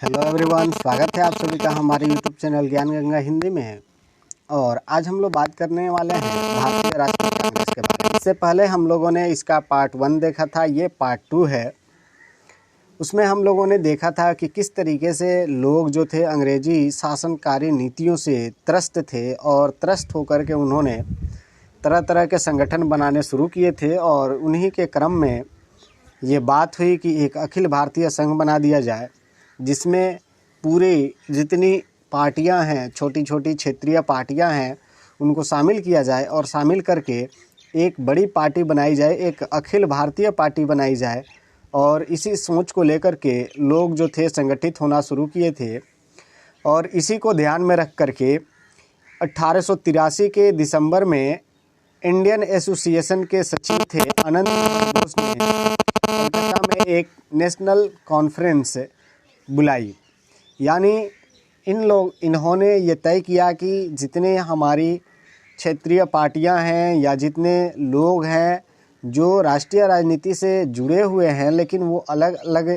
Hello everyone, स्वागत है आप सभी का हमारे यूट्यूब चैनल ज्ञान गंगा हिंदी में। और आज हम लोग बात करने वाले हैं भारतीय राष्ट्रीय कांग्रेस के बारे में। इससे पहले हम लोगों ने इसका पार्ट 1 देखा था, ये पार्ट 2 है। उसमें हम लोगों ने देखा था कि किस तरीके से लोग जो थे अंग्रेजी शासनकारी नीतियों से त्रस्त थे और त्रस्त होकर के उन्होंने तरह तरह के संगठन बनाने शुरू किए थे। और उन्हीं के क्रम में ये बात हुई कि एक अखिल भारतीय संघ बना दिया जाए, जिसमें पूरे जितनी पार्टियां हैं, छोटी छोटी क्षेत्रीय पार्टियां हैं, उनको शामिल किया जाए और शामिल करके एक बड़ी पार्टी बनाई जाए, एक अखिल भारतीय पार्टी बनाई जाए। और इसी सोच को लेकर के लोग जो थे संगठित होना शुरू किए थे। और इसी को ध्यान में रख करके 1883 के दिसंबर में इंडियन एसोसिएशन के सचिव थे आनंद मोहन बोस ने कलकत्ता में एक नेशनल कॉन्फ्रेंस बुलाई। यानी इन्होंने ये तय किया कि जितने हमारी क्षेत्रीय पार्टियां हैं या जितने लोग हैं जो राष्ट्रीय राजनीति से जुड़े हुए हैं लेकिन वो अलग अलग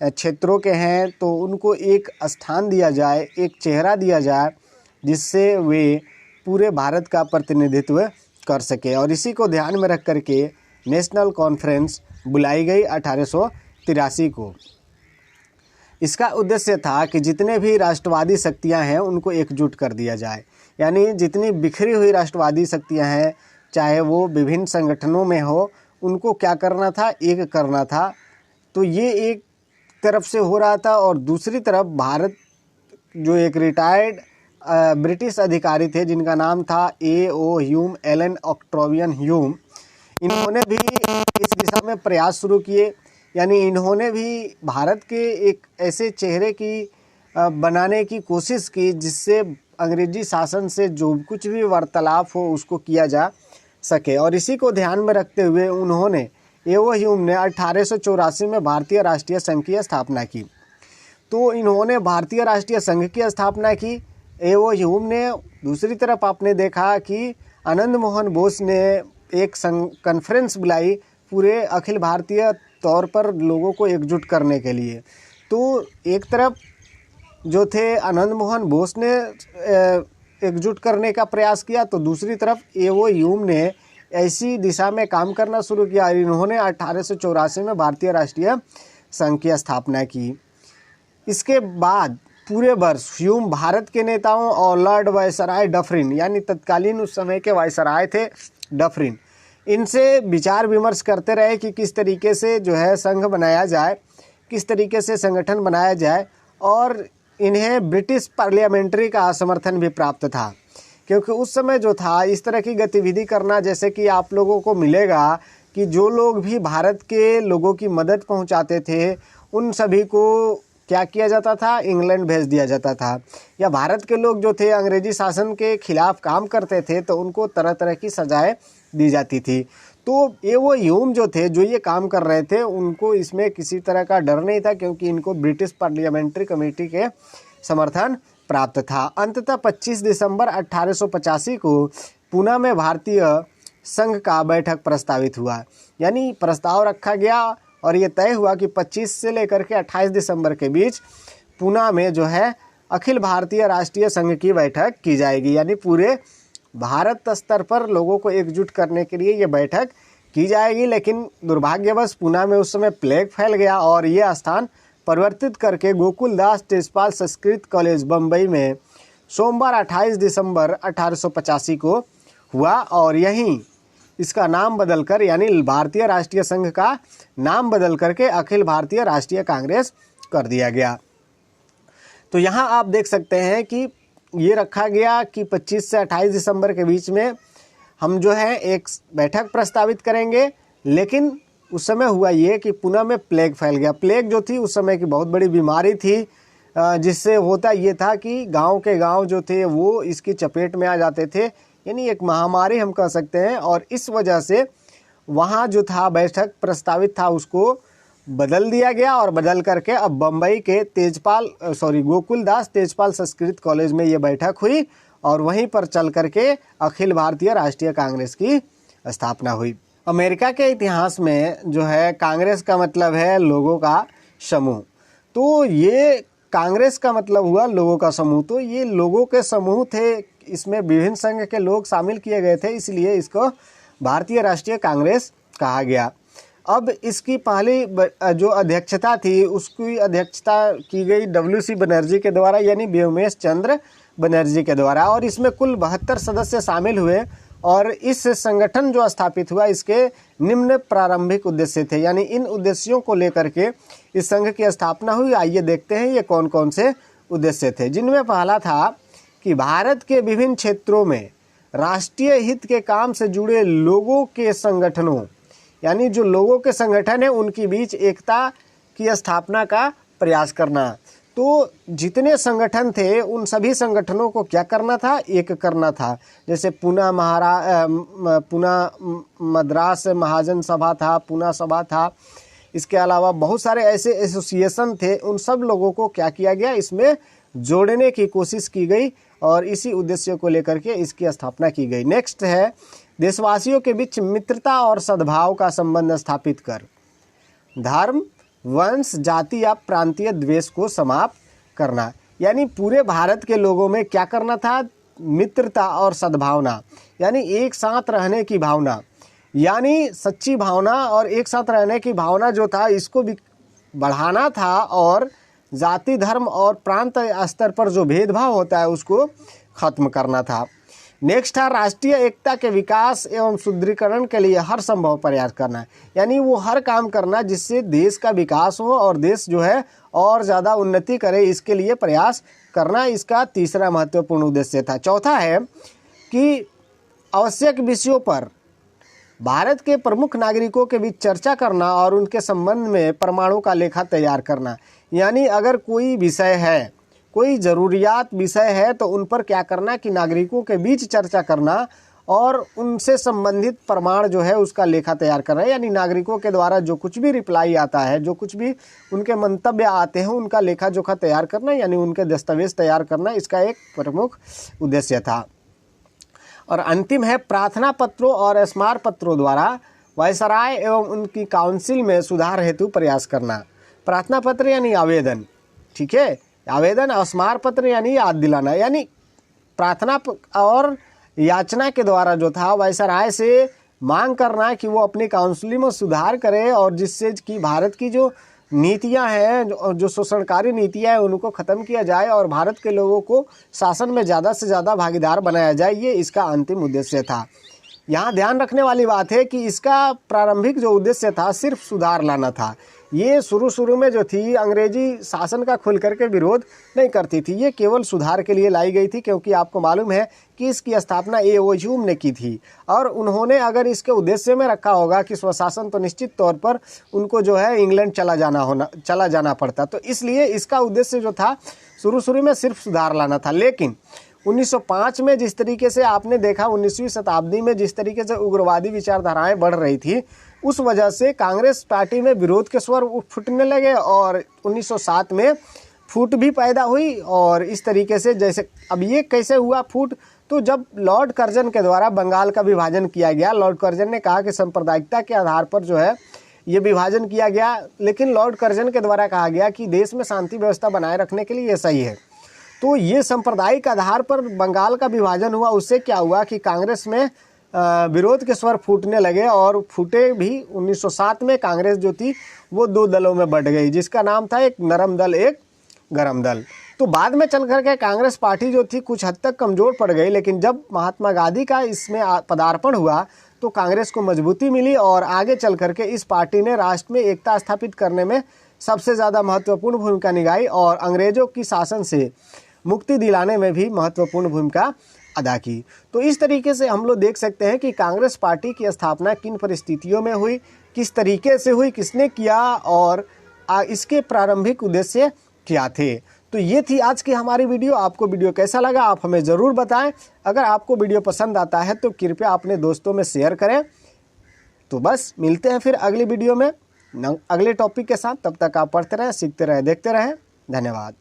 क्षेत्रों के हैं, तो उनको एक स्थान दिया जाए, एक चेहरा दिया जाए, जिससे वे पूरे भारत का प्रतिनिधित्व कर सके। और इसी को ध्यान में रख करके नेशनल कॉन्फ्रेंस बुलाई गई 1883 को। इसका उद्देश्य था कि जितने भी राष्ट्रवादी शक्तियां हैं उनको एकजुट कर दिया जाए। यानी जितनी बिखरी हुई राष्ट्रवादी शक्तियां हैं, चाहे वो विभिन्न संगठनों में हो, उनको क्या करना था, एक करना था। तो ये एक तरफ से हो रहा था। और दूसरी तरफ भारत जो एक रिटायर्ड ब्रिटिश अधिकारी थे जिनका नाम था A.O. Hume, Elon Octavian Hume, इन्होंने भी इस दिशा में प्रयास शुरू किए। यानी इन्होंने भी भारत के एक ऐसे चेहरे की बनाने की कोशिश की जिससे अंग्रेजी शासन से जो कुछ भी वार्तालाप हो उसको किया जा सके। और इसी को ध्यान में रखते हुए उन्होंने A.O. ह्यूम ने 1884 में भारतीय राष्ट्रीय संघ की स्थापना की। तो इन्होंने भारतीय राष्ट्रीय संघ की स्थापना की A.O. ह्यूम ने। दूसरी तरफ आपने देखा कि आनंद मोहन बोस ने एक कॉन्फ्रेंस बुलाई पूरे अखिल भारतीय तौर पर लोगों को एकजुट करने के लिए। तो एक तरफ जो थे आनंद मोहन बोस ने एकजुट करने का प्रयास किया, तो दूसरी तरफ A.O. ह्यूम ने ऐसी दिशा में काम करना शुरू किया। इन्होंने 1884 में भारतीय राष्ट्रीय संघ की स्थापना की। इसके बाद पूरे वर्ष ह्यूम भारत के नेताओं और लॉर्ड वायसराय डफरिन, यानी तत्कालीन उस समय के वायसराय थे डफरिन, इनसे विचार विमर्श करते रहे कि किस तरीके से जो है संघ बनाया जाए, किस तरीके से संगठन बनाया जाए। और इन्हें ब्रिटिश पार्लियामेंट्री का समर्थन भी प्राप्त था, क्योंकि उस समय जो था इस तरह की गतिविधि करना, जैसे कि आप लोगों को मिलेगा कि जो लोग भी भारत के लोगों की मदद पहुंचाते थे उन सभी को क्या किया जाता था, इंग्लैंड भेज दिया जाता था। या भारत के लोग जो थे अंग्रेजी शासन के खिलाफ काम करते थे तो उनको तरह तरह की सजाएं दी जाती थी। तो A.O. ह्यूम जो थे, जो ये काम कर रहे थे, उनको इसमें किसी तरह का डर नहीं था, क्योंकि इनको ब्रिटिश पार्लियामेंट्री कमेटी के समर्थन प्राप्त था। अंततः 25 दिसंबर 1885 को पूना में भारतीय संघ का बैठक प्रस्तावित हुआ। यानी प्रस्ताव रखा गया और ये तय हुआ कि 25 से लेकर के 28 दिसंबर के बीच पूना में जो है अखिल भारतीय राष्ट्रीय संघ की बैठक की जाएगी। यानी पूरे भारत स्तर पर लोगों को एकजुट करने के लिए ये बैठक की जाएगी। लेकिन दुर्भाग्यवश पूना में उस समय प्लेग फैल गया और ये स्थान परिवर्तित करके गोकुलदास तेजपाल संस्कृत कॉलेज बम्बई में सोमवार 28 दिसंबर 1885 को हुआ। और यहीं इसका नाम बदलकर, यानी भारतीय राष्ट्रीय संघ का नाम बदल करके अखिल भारतीय राष्ट्रीय कांग्रेस कर दिया गया। तो यहाँ आप देख सकते हैं कि ये रखा गया कि 25 से 28 दिसंबर के बीच में हम जो है एक बैठक प्रस्तावित करेंगे। लेकिन उस समय हुआ ये कि पुणे में प्लेग फैल गया। प्लेग जो थी उस समय की बहुत बड़ी बीमारी थी, जिससे होता ये था कि गांव के गांव जो थे वो इसकी चपेट में आ जाते थे। यानी एक महामारी हम कह सकते हैं। और इस वजह से वहाँ जो था बैठक प्रस्तावित था उसको बदल दिया गया और बदल करके अब बम्बई के गोकुलदास तेजपाल संस्कृत कॉलेज में ये बैठक हुई और वहीं पर चल करके अखिल भारतीय राष्ट्रीय कांग्रेस की स्थापना हुई। अमेरिका के इतिहास में जो है कांग्रेस का मतलब है लोगों का समूह। तो ये कांग्रेस का मतलब हुआ लोगों का समूह, तो ये लोगों के समूह थे, इसमें विभिन्न संघ के लोग शामिल किए गए थे, इसलिए इसको भारतीय राष्ट्रीय कांग्रेस कहा गया। अब इसकी पहली जो अध्यक्षता थी उसकी अध्यक्षता की गई WC बनर्जी के द्वारा, यानी व्योमेश चंद्र बनर्जी के द्वारा, और इसमें कुल 72 सदस्य शामिल हुए। और इस संगठन जो स्थापित हुआ इसके निम्न प्रारंभिक उद्देश्य थे, यानी इन उद्देश्यों को लेकर के इस संघ की स्थापना हुई। आइए देखते हैं ये कौन कौन से उद्देश्य थे, जिनमें पहला था कि भारत के विभिन्न क्षेत्रों में राष्ट्रीय हित के काम से जुड़े लोगों के संगठनों, यानी जो लोगों के संगठन है उनके बीच एकता की स्थापना का प्रयास करना। तो जितने संगठन थे उन सभी संगठनों को क्या करना था, एक करना था। जैसे पूना मद्रास महाजन सभा था, पूना सभा था, इसके अलावा बहुत सारे ऐसे एसोसिएशन थे, उन सब लोगों को क्या किया गया, इसमें जोड़ने की कोशिश की गई और इसी उद्देश्य को लेकर के इसकी स्थापना की गई। नेक्स्ट है देशवासियों के बीच मित्रता और सद्भाव का संबंध स्थापित कर धर्म, वंश, जाति या प्रांतीय द्वेष को समाप्त करना। यानी पूरे भारत के लोगों में क्या करना था, मित्रता और सद्भावना, यानी एक साथ रहने की भावना, यानी सच्ची भावना और एक साथ रहने की भावना जो था इसको भी बढ़ाना था, और जाति, धर्म और प्रांत स्तर पर जो भेदभाव होता है उसको खत्म करना था। नेक्स्ट था राष्ट्रीय एकता के विकास एवं सुदृढ़ीकरण के लिए हर संभव प्रयास करना, यानी वो हर काम करना जिससे देश का विकास हो और देश जो है और ज़्यादा उन्नति करे, इसके लिए प्रयास करना इसका तीसरा महत्वपूर्ण उद्देश्य था। चौथा है कि आवश्यक विषयों पर भारत के प्रमुख नागरिकों के बीच चर्चा करना और उनके संबंध में प्रमाणों का लेखा तैयार करना, यानी अगर कोई विषय है, कोई ज़रूरियात विषय है तो उन पर क्या करना कि नागरिकों के बीच चर्चा करना और उनसे संबंधित प्रमाण जो है उसका लेखा तैयार करना, यानी नागरिकों के द्वारा जो कुछ भी रिप्लाई आता है, जो कुछ भी उनके मंतव्य आते हैं उनका लेखा जोखा तैयार करना, यानी उनके दस्तावेज तैयार करना, इसका एक प्रमुख उद्देश्य था। और अंतिम है प्रार्थना पत्रों और स्मार पत्रों द्वारा वायसराय एवं उनकी काउंसिल में सुधार हेतु प्रयास करना। प्रार्थना पत्र यानी आवेदन, ठीक है, आवेदन, और स्मार पत्र यानी याद दिलाना, यानी प्रार्थना और याचना के द्वारा जो था वायसराय से मांग करना कि वो अपनी काउंसिल में सुधार करे और जिससे कि भारत की जो नीतियां हैं, जो शोषणकारी नीतियां हैं उनको ख़त्म किया जाए और भारत के लोगों को शासन में ज़्यादा से ज़्यादा भागीदार बनाया जाए, ये इसका अंतिम उद्देश्य था। यहाँ ध्यान रखने वाली बात है कि इसका प्रारंभिक जो उद्देश्य था सिर्फ सुधार लाना था। ये शुरू में जो थी अंग्रेजी शासन का खुल करके विरोध नहीं करती थी, ये केवल सुधार के लिए लाई गई थी, क्योंकि आपको मालूम है कि इसकी स्थापना ए.ओ. ह्यूम ने की थी और उन्होंने अगर इसके उद्देश्य में रखा होगा कि स्वशासन, तो निश्चित तौर पर उनको जो है इंग्लैंड चला जाना पड़ता। तो इसलिए इसका उद्देश्य जो था शुरू में सिर्फ सुधार लाना था। लेकिन 1905 में जिस तरीके से आपने देखा, 19वीं शताब्दी में जिस तरीके से उग्रवादी विचारधाराएं बढ़ रही थी, उस वजह से कांग्रेस पार्टी में विरोध के स्वर फूटने लगे और 1907 में फूट भी पैदा हुई। और इस तरीके से जैसे अब ये कैसे हुआ फूट, तो जब लॉर्ड कर्जन के द्वारा बंगाल का विभाजन किया गया, लॉर्ड कर्जन ने कहा कि सांप्रदायिकता के आधार पर जो है ये विभाजन किया गया, लेकिन लॉर्ड कर्जन के द्वारा कहा गया कि देश में शांति व्यवस्था बनाए रखने के लिए ये सही है। तो ये सांप्रदायिक आधार पर बंगाल का विभाजन हुआ। उससे क्या हुआ कि कांग्रेस में विरोध के स्वर फूटने लगे और फूटे भी। 1907 में कांग्रेस जो थी वो दो दलों में बढ़ गई, जिसका नाम था एक नरम दल, एक गरम दल। तो बाद में चल करके कांग्रेस पार्टी जो थी कुछ हद तक कमज़ोर पड़ गई, लेकिन जब महात्मा गांधी का इसमें पदार्पण हुआ तो कांग्रेस को मजबूती मिली और आगे चल करके इस पार्टी ने राष्ट्र में एकता स्थापित करने में सबसे ज़्यादा महत्वपूर्ण भूमिका निभाई और अंग्रेज़ों की शासन से मुक्ति दिलाने में भी महत्वपूर्ण भूमिका अदा की। तो इस तरीके से हम लोग देख सकते हैं कि कांग्रेस पार्टी की स्थापना किन परिस्थितियों में हुई, किस तरीके से हुई, किसने किया और इसके प्रारंभिक उद्देश्य क्या थे। तो ये थी आज की हमारी वीडियो। आपको वीडियो कैसा लगा आप हमें ज़रूर बताएं। अगर आपको वीडियो पसंद आता है तो कृपया अपने दोस्तों में शेयर करें। तो बस मिलते हैं फिर अगली वीडियो में अगले टॉपिक के साथ। तब तक आप पढ़ते रहें, सीखते रहें, देखते रहें। धन्यवाद।